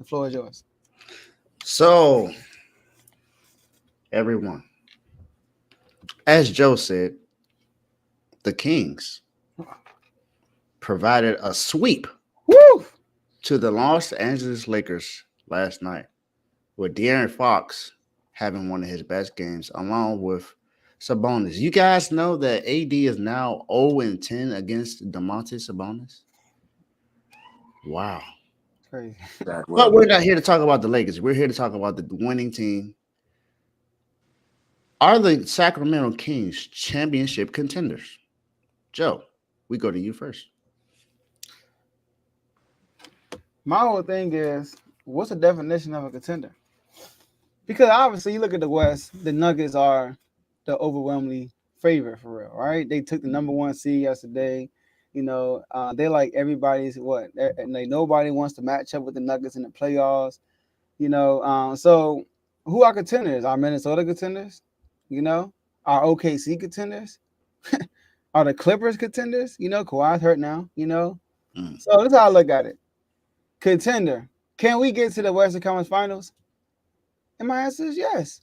The floor is yours. So, everyone, as Joe said, the Kings provided a sweep Woo! to the Los Angeles Lakers last night, with De'Aaron Fox having one of his best games, along with Sabonis. You guys know that AD is now 0-10 against DeMontis Sabonis? Wow. Crazy. That But well, we're not here to talk about the Lakers. We're here to talk about the winning team. Are the Sacramento Kings championship contenders? Joe, we go to you first. My whole thing is, what's the definition of a contender? Because obviously, you look at the West, the Nuggets are the overwhelmingly favorite for real, right? They took the number one seed yesterday. They like everybody's what? And like nobody wants to match up with the Nuggets in the playoffs. So who are contenders? Are Minnesota contenders? Are OKC contenders? Are the Clippers contenders? Kawhi's hurt now. Mm. So that's how I look at it. Contender. Can we get to the Western Conference Finals? And my answer is yes.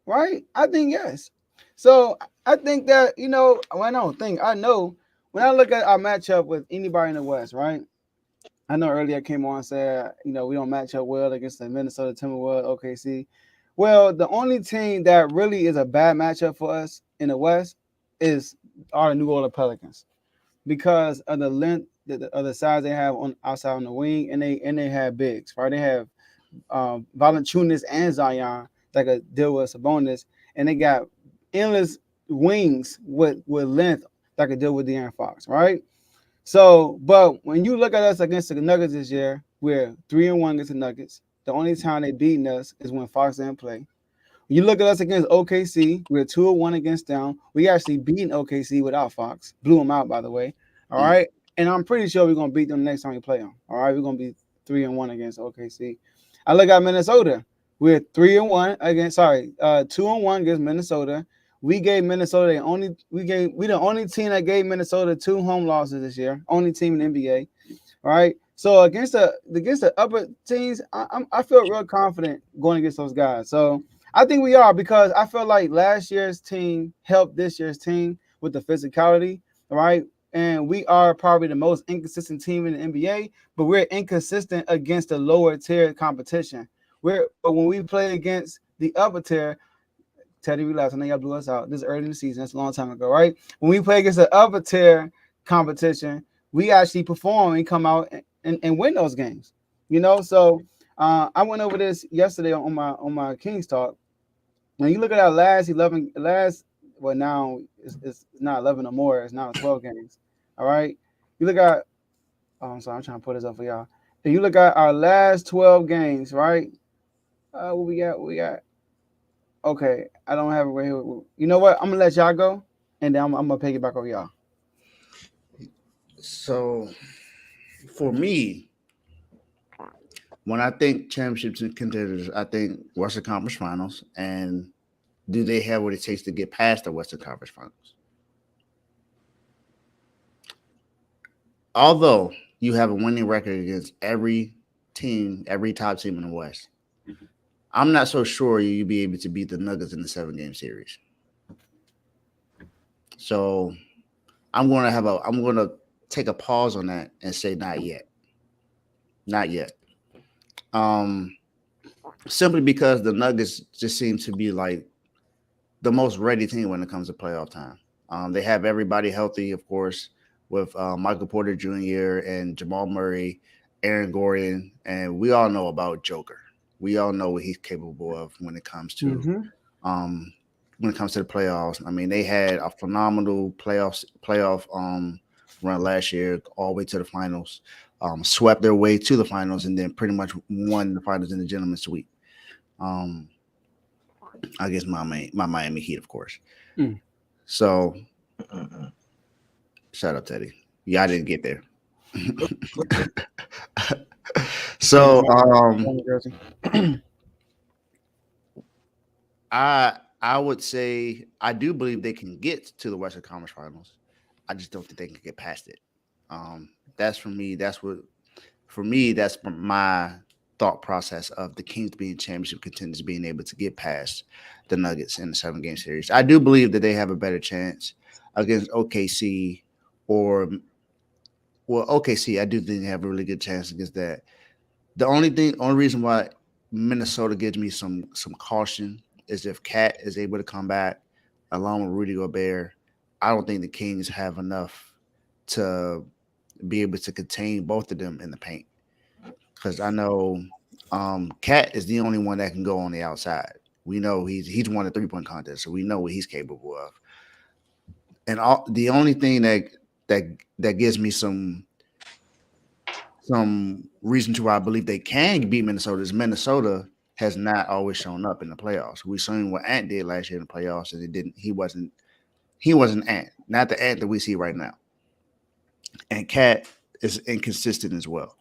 Right? I think yes. So I think that, well, I don't think, I know when I look at our matchup with anybody in the West, right? I know earlier I came on and said, we don't match up well against the Minnesota Timberwolves, OKC. Well, the only team that really is a bad matchup for us in the West are the New Orleans Pelicans because of the length of the size they have on outside on the wing, and they have bigs, right? They have Valanciunas and Zion that could deal with Sabonis, and they got endless wings with length that could deal with De'Aaron Fox, right? So, but when you look at us against the Nuggets this year, we're 3-1 against the Nuggets. The only time they beaten us is when Fox didn't play. When you look at us against OKC, we're 2-1 against them. We actually beaten OKC without Fox. Blew them out, by the way. All Mm. right. And I'm pretty sure we're gonna beat them the next time we play them. All right, we're gonna be 3-1 against OKC. I look at Minnesota. We're 3-1 against 2-1 against Minnesota. We gave Minnesota we the only team that gave Minnesota 2 home losses this year. Only team in the NBA. All right. So against the upper teams, I feel real confident going against those guys. So I think we are because I feel like last year's team helped this year's team with the physicality, right? And we are probably the most inconsistent team in the NBA, but we're inconsistent against the lower tier competition. But when we play against the upper tier, Teddy, relax. I know y'all blew us out. This is early in the season. That's a long time ago, right? When we play against the upper tier competition, we actually perform and come out and win those games. So I went over this yesterday on my Kings talk. When you look at our well, now it's not 11 or more. It's now 12 games. All right. You look at. Oh, I'm sorry. I'm trying to put this up for y'all. If you look at our last 12 games, right? What we got? Okay, I don't have it right here. You know what? I'm gonna let y'all go, and then I'm gonna piggyback over y'all. So, for me, when I think championship contenders, I think Western Conference Finals. And do they have what it takes to get past the Western Conference Finals? Although you have a winning record against every team, every top team in the West, I'm not so sure you'll be able to beat the Nuggets in the 7-game series. So I'm gonna take a pause on that and say not yet. Not yet. Um Simply because the Nuggets just seem to be like the most ready team when it comes to playoff time. They have everybody healthy, of course, with Michael Porter Jr. and Jamal Murray, Aaron Gordon, and we all know about Joker. We all know what he's capable of um, when it comes to the playoffs. I mean, they had a phenomenal playoff run last year, all the way to the finals. Swept their way to the finals, and then pretty much won the finals in the gentleman's sweep. Um, I guess my Miami Heat, of course. Mm. So, shut up, Teddy. Yeah, I didn't get there. So, I would say I do believe they can get to the Western Conference Finals. I just don't think they can get past it. That's for me. That's my thought process of the Kings being championship contenders, being able to get past the Nuggets in the 7-game series. I do believe that they have a better chance against OKC or OKC. I do think they have a really good chance against that. Only reason why Minnesota gives me some caution is if Cat is able to come back along with Rudy Gobert. I don't think the Kings have enough to be able to contain both of them in the paint. Because I know Cat is the only one that can go on the outside. We know he's won a 3-point contest, so we know what he's capable of. And the only thing that gives me some reason to why I believe they can beat Minnesota is Minnesota has not always shown up in the playoffs. We seen what Ant did last year in the playoffs, and it didn't. He wasn't Ant, not the Ant that we see right now. And Cat is inconsistent as well.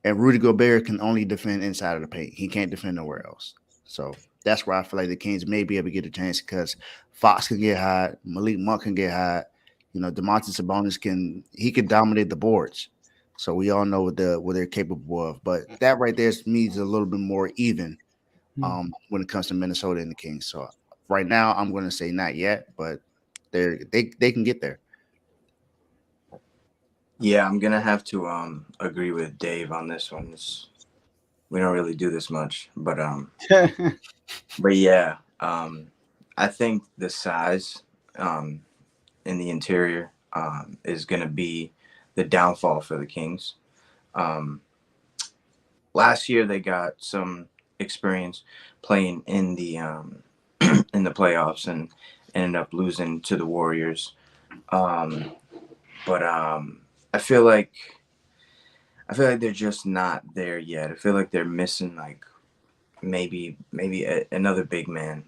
And Rudy Gobert can only defend inside of the paint. He can't defend nowhere else. So that's why I feel like the Kings may be able to get a chance because Fox can get hot, Malik Monk can get hot. DeMontis Sabonis can dominate the boards. So we all know what they're capable of. But that right there means a little bit more even when it comes to Minnesota and the Kings. So right now I'm going to say not yet, but they can get there. Yeah, I'm gonna have to agree with Dave on this one. We don't really do this much, but yeah, I think the size in the interior is gonna be the downfall for the Kings. Last year they got some experience playing in the in the playoffs and ended up losing to the Warriors. But I feel like they're just not there yet. I feel like they're missing like maybe another big man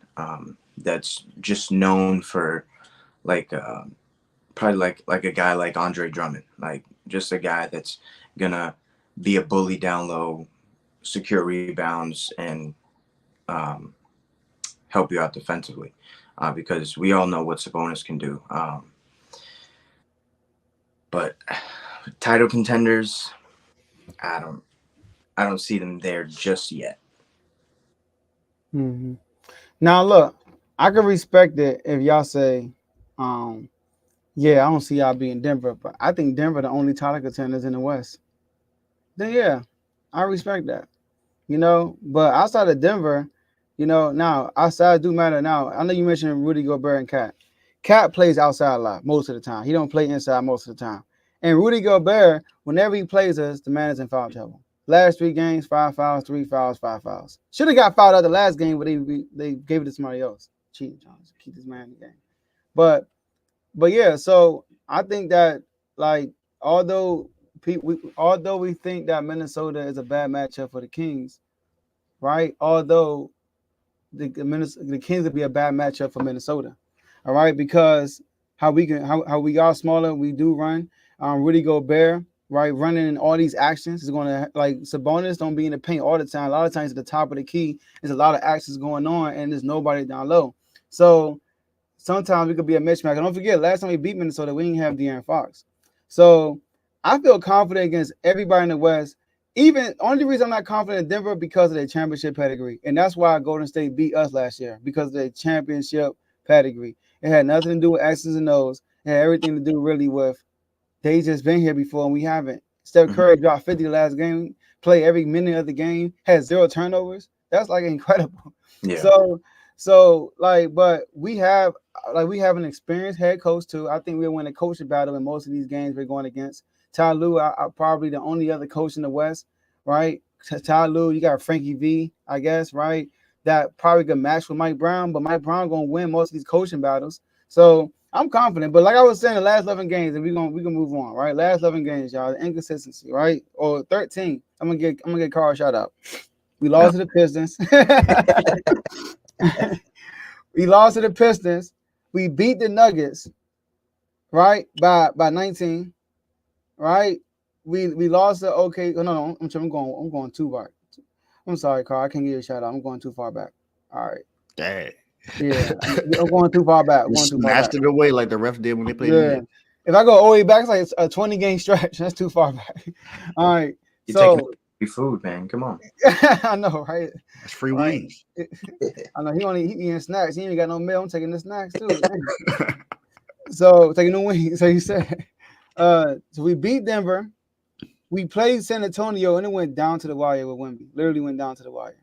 that's just known for like probably like a guy like Andre Drummond, like just a guy that's gonna be a bully down low, secure rebounds, and help you out defensively, because we all know what Sabonis can do. But title contenders, I don't see them there just yet. Mm-hmm. Now look, I can respect it if y'all say, yeah, I don't see y'all being Denver, but I think Denver the only title contenders in the West. Then yeah, I respect that. But outside of Denver, now outside do matter. Now I know you mentioned Rudy Gobert and Cat. Cat plays outside a lot most of the time. He don't play inside most of the time. And Rudy Gobert, whenever he plays us, the man is in foul trouble. Last 3 games, 5 fouls, 3 fouls, 5 fouls. Should have got fouled out the last game, but they gave it to somebody else. Cheating, John, to keep this man in the game. But yeah, so I think that like although we think that Minnesota is a bad matchup for the Kings, right? Although the Kings would be a bad matchup for Minnesota, all right, because how we are smaller, we do run. Rudy Gobert, right, running in all these actions is going to like Sabonis don't be in the paint all the time. A lot of times at the top of the key, there's a lot of actions going on, and there's nobody down low. So sometimes it could be a mismatch. And don't forget, last time we beat Minnesota, we didn't have De'Aaron Fox. So I feel confident against everybody in the West. Even only reason I'm not confident in Denver because of their championship pedigree, and that's why Golden State beat us last year because of their championship pedigree. It had nothing to do with X's and O's. It had everything to do really with they just been here before and we haven't. Steph Curry dropped 50 the last game, play every minute of the game, had 0 turnovers. That's like incredible. Yeah. So like, but we have an experienced head coach too. I think we'll win a coaching battle in most of these games we're going against. Ty Lue, I probably the only other coach in the West, right? Ty Lue, you got Frankie V, I guess, right? That probably could match with Mike Brown, but Mike Brown gonna win most of these coaching battles. So I'm confident. But like I was saying, the last 11 games, and we can move on, right? Last 11 games, y'all, the inconsistency, right? Or 13. I'm gonna get Carl a shout out. We lost to the Pistons. We lost to the Pistons. We beat the Nuggets, right? By 19. Right? We lost to OK. Oh, no, I'm going too far. I'm sorry, Carl. I can't give you a shout out. I'm going too far back. All right. Dang. Yeah, I'm going too far back. Smashed it away like the ref did when they played. Yeah. If I go all the way back, it's like a 20-game stretch. That's too far back. All right. You're free food, man. Come on. I know, right? That's free Right. wings. I know he eating snacks. He ain't got no meal. I'm taking the snacks too. So taking the wings. So he said, so we beat Denver. We played San Antonio and it went down to the wire with Wemby. Literally went down to the wire.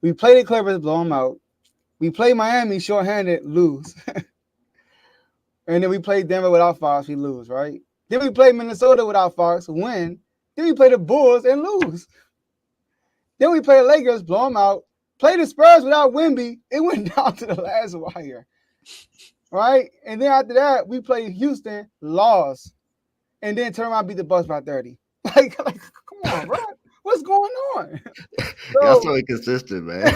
We played the Clippers, blow them out. We played Miami shorthanded, lose. And then we played Denver without Fox, we lose, right? Then we played Minnesota without Fox, win. Then we play the Bulls and lose. Then we play the Lakers, blow them out. Play the Spurs without Wemby. It went down to the last wire, right? And then after that, we played Houston, lost. And then turn around and beat the Bucks by 30. Like come on, bro. What's going on? Y'all so inconsistent, man.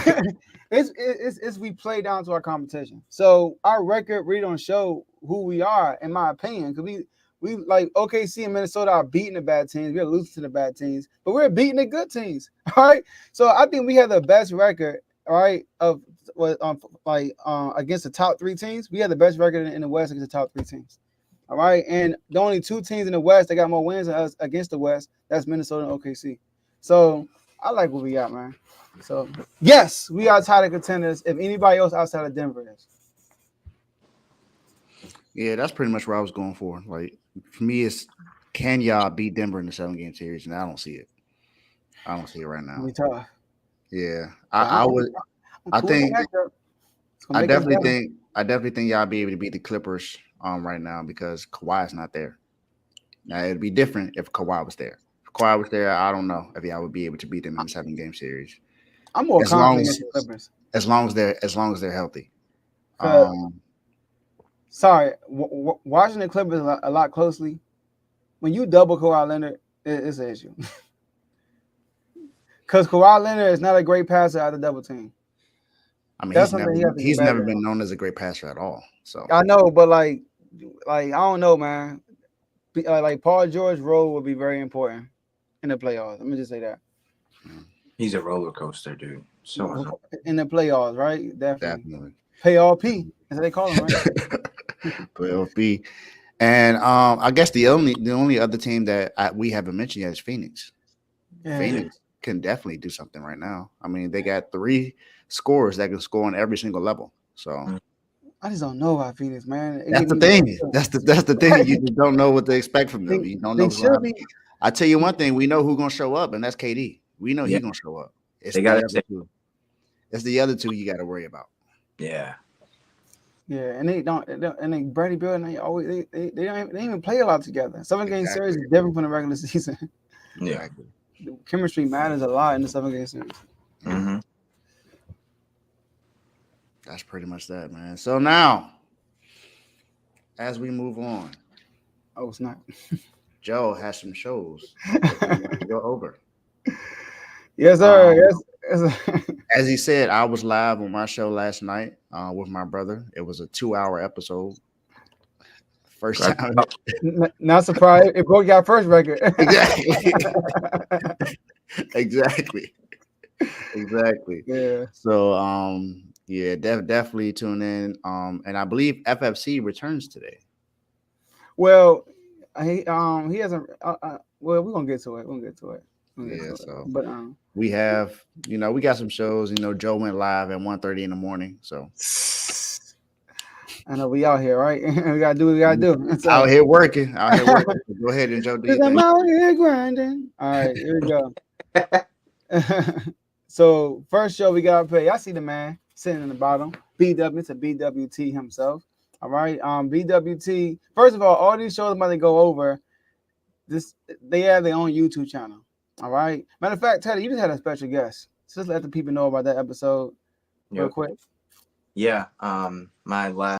it's we play down to our competition. So our record really don't show who we are, in my opinion. Because we like OKC and Minnesota are beating the bad teams. We're losing to the bad teams, but we're beating the good teams. All right. So I think we have the best record, right, of against the top 3 teams. We have the best record in the West against the top 3 teams. All right. And the only 2 teams in the West that got more wins than us against the West, that's Minnesota and OKC. So I like what we got, man. So yes, we are title contenders. If anybody else outside of Denver is. Yeah, that's pretty much what I was going for. Like for me, it's can y'all beat Denver in the 7-game series? And I don't see it. I don't see it right now. We tough. Yeah, I would. I think. I definitely think y'all be able to beat the Clippers right now because Kawhi's not there. Now it'd be different if Kawhi was there. If Kawhi was there, I don't know if y'all would be able to beat them in the 7-game series. I'm more confident in the Clippers. As long as they're healthy. Sorry, watching the Clippers a lot closely. When you double Kawhi Leonard, it's an issue. Because Kawhi Leonard is not a great passer out of the double team. I mean, he's never been known as a great passer at all. So I know, but like I don't know, man. Like Paul George's role will be very important in the playoffs. Let me just say that. He's a roller coaster, dude. So much in the playoffs, right? Definitely. Pay all P, as they call him, right? Pay all P. And I guess the only other team that we haven't mentioned yet is Phoenix. Yeah. Phoenix can definitely do something right now. I mean, they got 3 scorers that can score on every single level. So I just don't know about Phoenix, man. That's the thing. That's the thing. You just don't know what to expect from them. You don't know. I tell you one thing. We know who's gonna show up, and that's KD. We know he's gonna show up. It's the other two you got to worry about. Yeah. Yeah, and they don't. And they Brady Bill and they don't even play a lot together. 7-game series is different from the regular season. Yeah. The chemistry matters a lot in the 7-game series. Mm-hmm. That's pretty much that, man. So now, as we move on, it's not. Joe has some shows to go over. Yes, sir. Yes. As he said, I was live on my show last night with my brother. It was a 2-hour episode. First time. Not surprised. It broke your first record. Exactly. Yeah. So, yeah, definitely tune in. And I believe FFC returns today. Well, he hasn't. Well, we're gonna get to it. Yeah. So, but we have, we got some shows. Joe went live at 1:30 in the morning. So, I know we out here, right? We gotta do what we gotta do. Out here working. Go ahead and Joe do your thing. I'm out here grinding. All right, here we go. So first show we gotta play. I see the man sitting in the bottom. BW to BWT himself. All right. BWT. First of all these shows I'm about to go over. They have their own YouTube channel. All right. Matter of fact, Teddy, you just had a special guest. So just let the people know about that episode real quick. Yeah. My last